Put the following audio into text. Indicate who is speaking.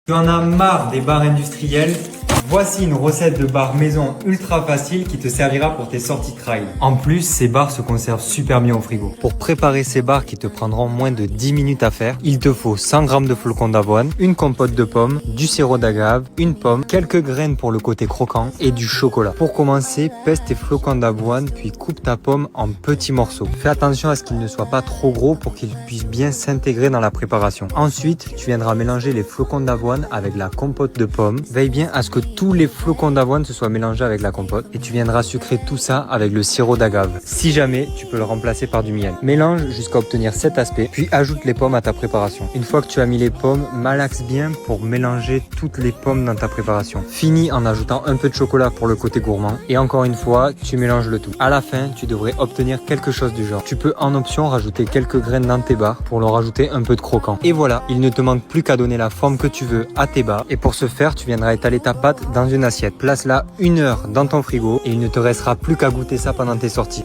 Speaker 1: Tu en as marre des bars industriels? Voici une recette de bar maison ultra facile qui te servira pour tes sorties trail. En plus, ces bars se conservent super bien au frigo. Pour préparer ces bars qui te prendront moins de 10 minutes à faire, il te faut 100 g de flocons d'avoine, une compote de pommes, du sirop d'agave, une pomme, quelques graines pour le côté croquant et du chocolat. Pour commencer, pèse tes flocons d'avoine puis coupe ta pomme en petits morceaux. Fais attention à ce qu'ils ne soient pas trop gros pour qu'ils puissent bien s'intégrer dans la préparation. Ensuite, tu viendras mélanger les flocons d'avoine avec la compote de pommes. Veille bien à ce que tous les flocons d'avoine se soient mélangés avec la compote et tu viendras sucrer tout ça avec le sirop d'agave. Si jamais, tu peux le remplacer par du miel. Mélange jusqu'à obtenir cet aspect, puis ajoute les pommes à ta préparation. Une fois que tu as mis les pommes, malaxe bien pour mélanger toutes les pommes dans ta préparation. Finis en ajoutant un peu de chocolat pour le côté gourmand et encore une fois, tu mélanges le tout. À la fin, tu devrais obtenir quelque chose du genre. Tu peux en option rajouter quelques graines dans tes bars pour leur rajouter un peu de croquant. Et voilà, il ne te manque plus qu'à donner la forme que tu veux à tes bars et pour ce faire, tu viendras étaler ta pâte dans une assiette. Place-la 1 heure dans ton frigo et il ne te restera plus qu'à goûter ça pendant tes sorties.